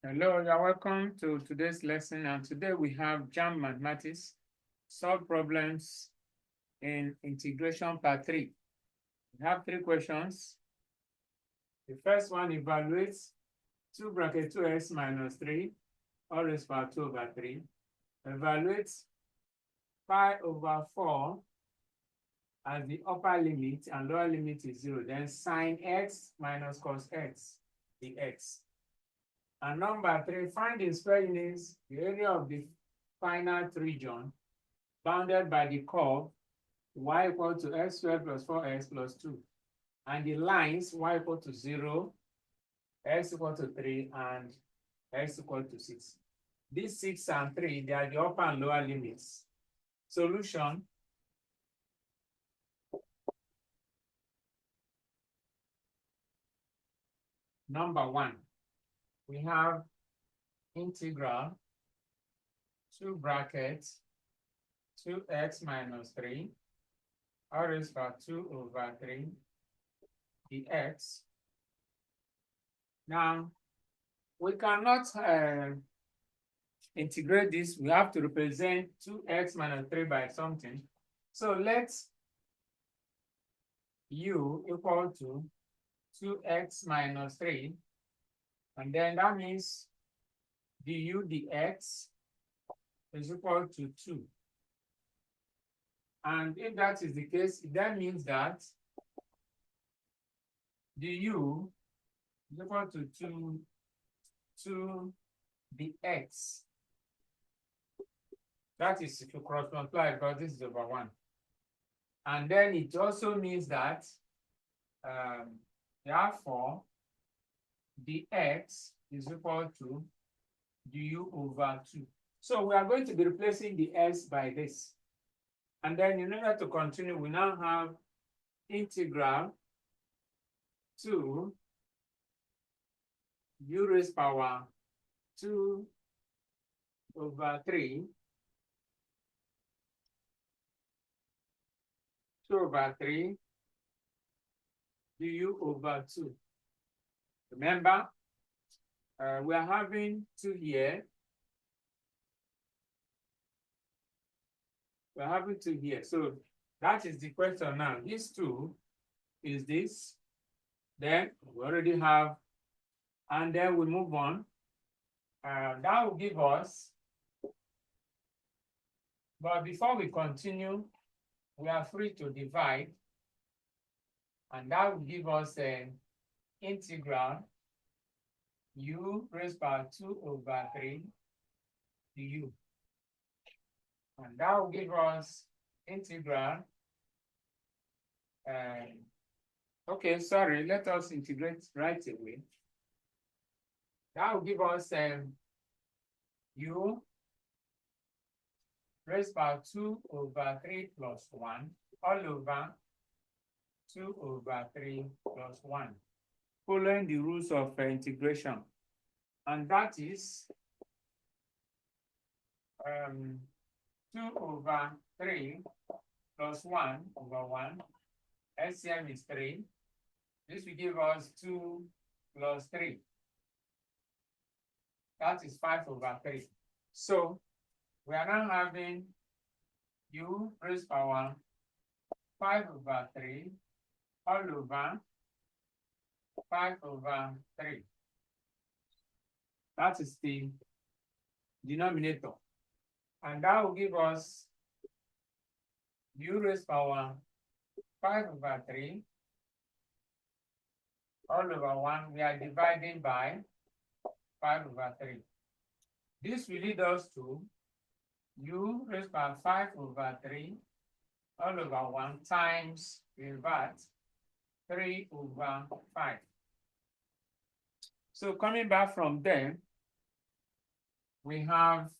Hello, you're welcome to today's lesson. And today we have Jamb Mathematics, solve problems in integration part 3. We have 3 questions. The first one evaluates 2 bracket 2x minus 3, all raised by 2 over 3. Evaluates pi over 4 as the upper limit and lower limit is 0. Then sin x minus cos x dx. And number 3, find in square units the area of the finite region bounded by the curve y equal to x squared plus 4x plus 2. And the lines y equal to 0, x equal to 3, and x equal to 6. These 6 and 3, they are the upper and lower limits. Solution. Number 1. We have integral 2 brackets 2x minus 3 all raised by 2 over 3 dx. Now, we cannot integrate this. We have to represent 2x minus 3 by something. So let's u equal to 2x minus 3. And then that means du dx is equal to 2. And if that is the case, that means that du is equal to 2 dx. That is if you cross multiply, because this is over 1. And then it also means that therefore dx is equal to du over 2. So we are going to be replacing the s by this. And then in order to continue, we now have integral 2 u raised power 2 over 3 2 over 3 du over 2. Remember, we are having 2 here. We are having 2 here. So that is the question now. This 2 is this. Then we already have, and then we move on. That will give us, but before we continue, we are free to divide. And that will give us an integral u raised by 2 over 3 du. And that will give us integral. Okay, sorry, let us integrate right away. That will give us u raised by 2 over 3 plus 1 all over 2 over 3 plus 1, following the rules of integration. And that is 2 over 3 plus 1 over 1. LCM is 3. This will give us 2 plus 3. That is 5 over 3. So we are now having u raised power 5 over 3 all over 5 over 3. That is the denominator. And that will give us u raised power 5 over 3 all over 1. We are dividing by 5 over 3. This will lead us to u raised by 5 over 3 all over 1 times revert 3 over 5. So coming back from there, we have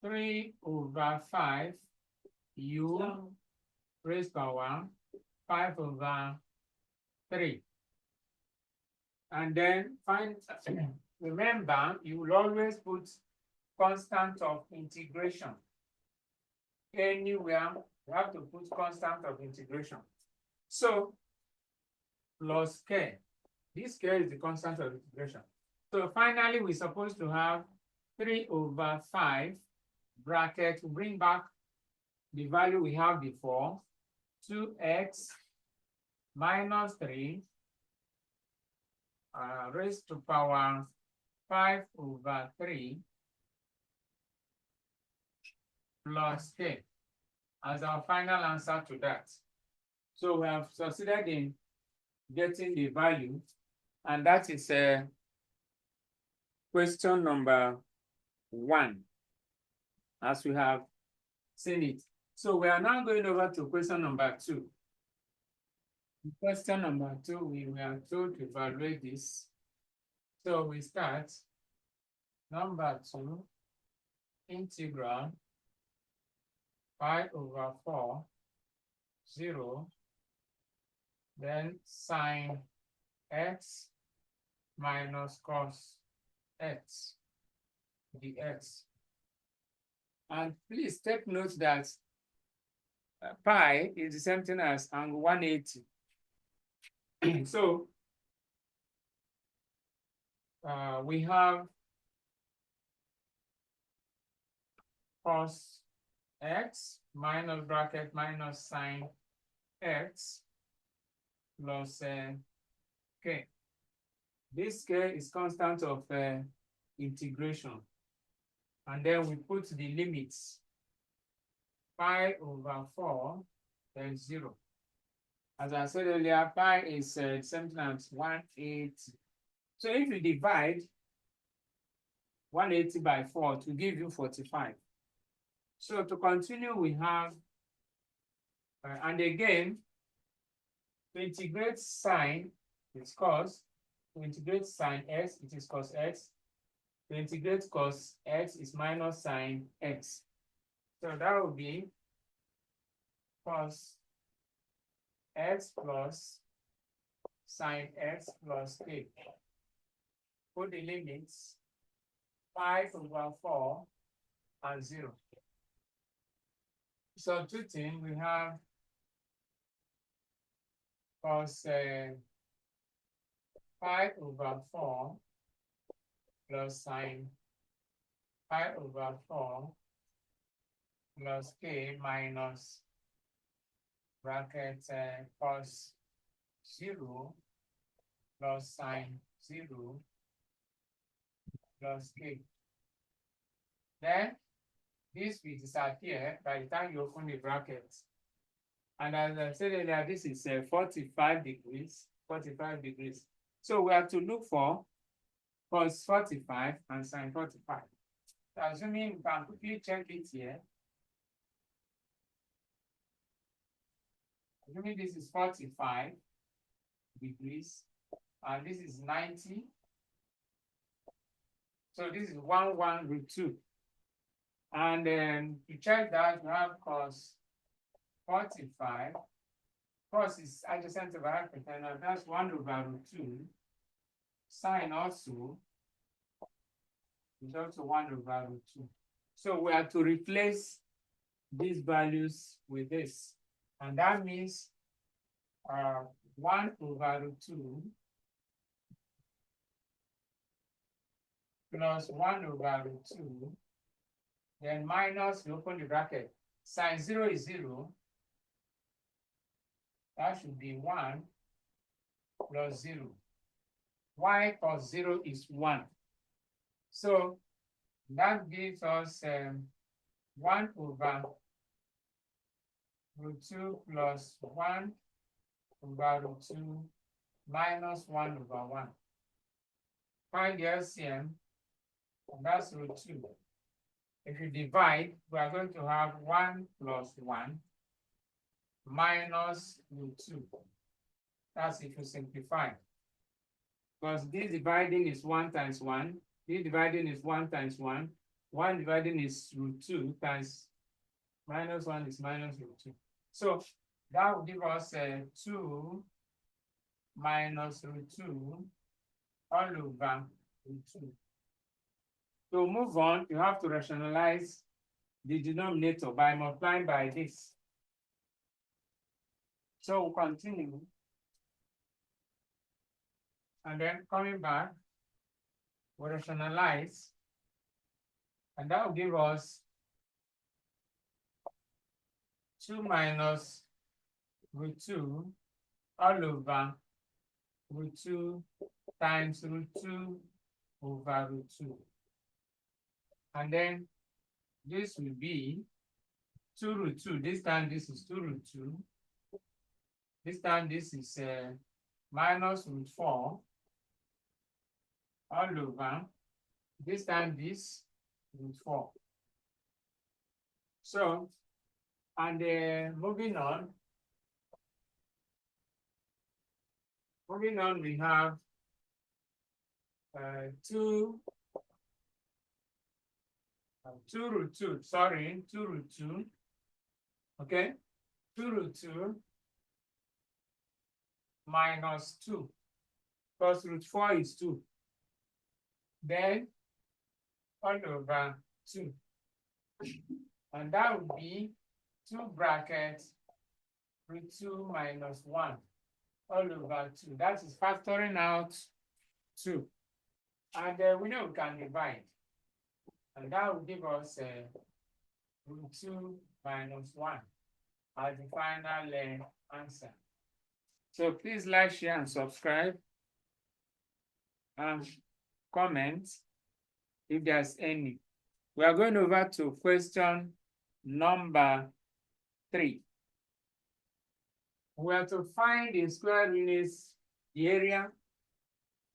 3 over 5 u raised power 5 over 3. And then remember, you will always put constant of integration. Anywhere, you have to put constant of integration. So plus k. This k is the constant of integration. So finally, we're supposed to have 3/5 bracket to bring back the value we have before, 2x minus 3 raised to power 5/3 plus k as our final answer to that. So we have succeeded in getting the value, and that is question number 1, as we have seen it. So we are now going over to question number 2. Question number 2, we were told to evaluate this. So we start number 2, integral 5/4, 0, then sine x minus cos x dx. And please take note that pi is the same thing as angle 180. So we have cos x minus bracket minus sine x plus k. This k is constant of integration. And then we put the limits 5/4, then 0. As I said earlier, pi is something as 180. So if you divide 180 by 4 to give you 45. So to continue, we have, and again, to integrate sine, it's cos. To integrate sine x, it is cos x. To integrate cos x is minus sine x. So that will be cos x plus sine x plus k. Put the limits 5/4 and 0. Substituting, we have cos 5/4 plus sine 5/4 plus k minus bracket cos 0 plus sine 0 plus k. Then this will disappear by the time you open the bracket. And as I said earlier, this is 45 degrees, 45 degrees. So we have to look for cos 45 and sine 45. So assuming we can quickly check it here. Assuming this is 45 degrees and this is 90. So this is 1/√2. And then to check that, we have cos 45. Cos is adjacent to the hypotenuse, that's 1/√2. Sine also is also 1/√2. So we have to replace these values with this. And that means 1/√2 plus 1/√2, then minus, you open the bracket, sine 0 is 0. That should be 1 plus 0. Y cos 0 is 1. So that gives us 1/√2 plus 1/√2 minus 1/1. Find the LCM, and that's √2. If you divide, we are going to have 1 plus 1 minus √2. That's if you simplify. Because this dividing is 1 times 1. This dividing is 1 times 1. 1 dividing is √2 times minus 1 is minus √2. So that will give us 2 minus √2 all over √2. To move on, you have to rationalize the denominator by multiplying by this. So we'll continue. And then coming back, we'll rationalize. And that will give us 2 minus root 2 all over root 2 times root 2 over root 2. And then this will be 2 root 2. This time this is 2 root 2. This time this is minus root 4 all over. This time this root 4. So, and moving on, we have 2 root 2, sorry, 2 root 2, okay? 2 root 2 minus 2, because root 4 is 2. Then all over 2. And that would be 2 brackets root 2 minus 1 all over 2. That is factoring out 2. And we know we can divide. And that will give us root 2 minus 1 as the final answer. So please like, share, and subscribe. And comment if there's any. We are going over to question number 3. We have to find in square units the area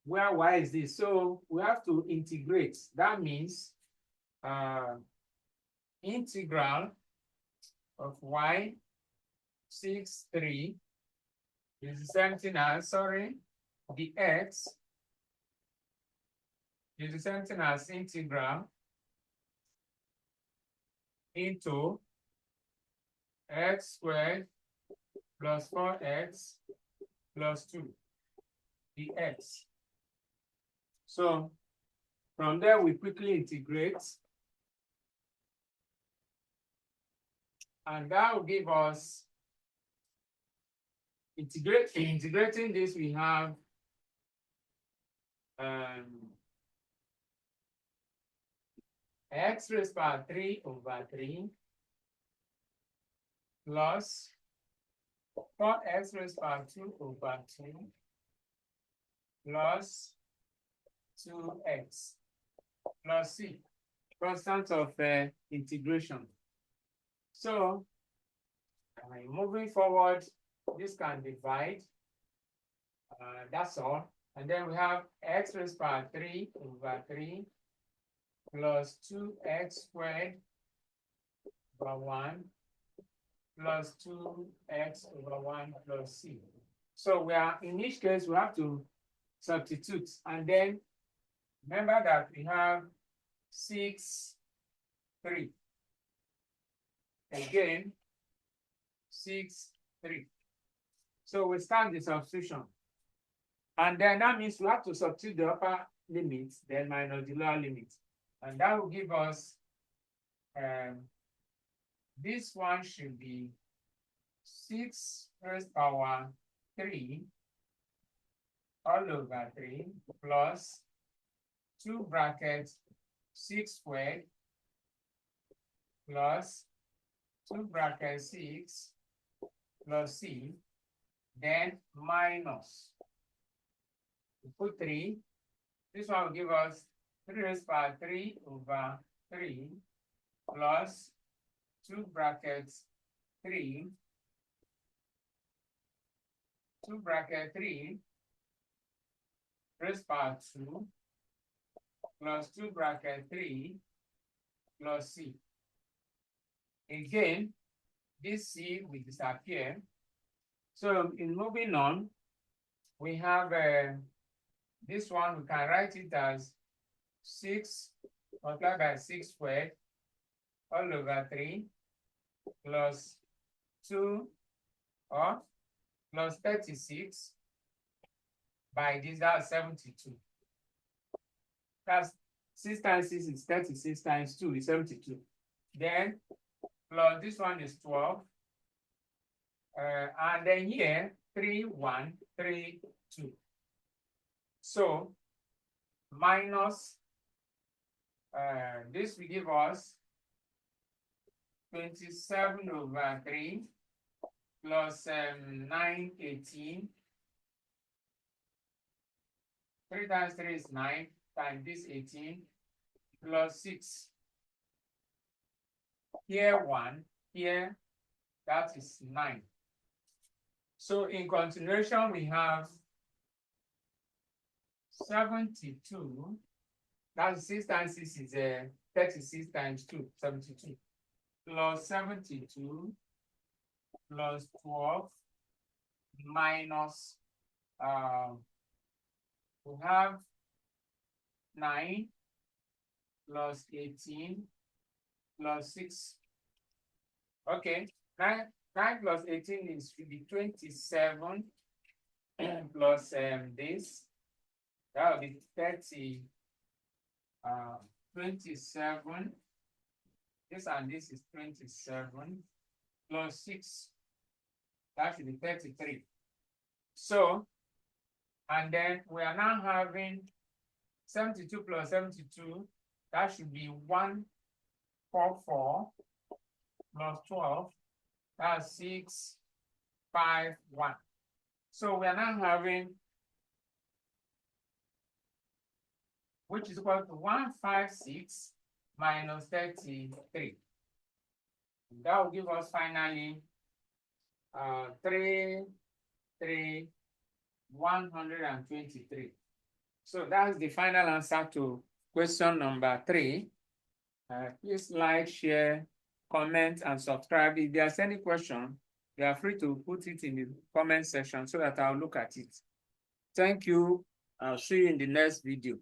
where y is this. So we have to integrate. That means integral of y 6, 3 is the same thing as, the x is the same thing as integral into x squared plus 4x plus 2 dx. So from there, we quickly integrate. And that will give us, integrating this, we have x raised to power 3 over 3 plus 4x raised to power 2 over 2 plus 2x plus c, constant of integration. So moving forward, this can divide. That's all. And then we have x raised to power 3 over 3 plus 2x squared over 1 plus 2x over 1 plus c. So we are, in each case, we have to substitute. And then remember that we have 6, 3. Again, 6, 3. So we start the substitution. And then that means we have to substitute the upper limit, then minus the lower limit. And that will give us, this one should be 6 raised to power 3 all over 3 plus 2 brackets 6 squared plus 2 brackets 6 plus c, then minus. We put 3. This one will give us 3 raised to power 3 over 3 plus 2 brackets 3, 2 bracket 3 raised to power 2 plus 2 bracket 3 plus c. Again, this c will disappear. So in moving on, we have this one, we can write it as 6 multiplied by 6 squared all over 3 plus 2 or plus 36 by this, that's 72. That's 6 times 6 is 36 times 2 is 72. Then plus this one is 12 And then here, 3, 1, 3, 2. So minus this will give us 27/3 plus 9, 18. 3 times 3 is 9 times this 18 plus 6. Here 1, here that is 9. So in continuation, we have 72. That's 6 times 6 is 36 times 2, 72. Plus 72 plus 12 minus, we have 9 plus 18 plus 6. Okay, 9 plus 18 is 27 plus this, that will be 30, 27. This and this is 27 plus 6, that should be 33. So, and then we are now having 72 plus 72, that should be 144 plus 12, that's 651. So we are now having, which is equal to 156 minus 33. That will give us finally 123. So that's the final answer to question number 3. Please like, share, comment, and subscribe. If there's any question, you are free to put it in the comment section so that I'll look at it. Thank you. I'll see you in the next video.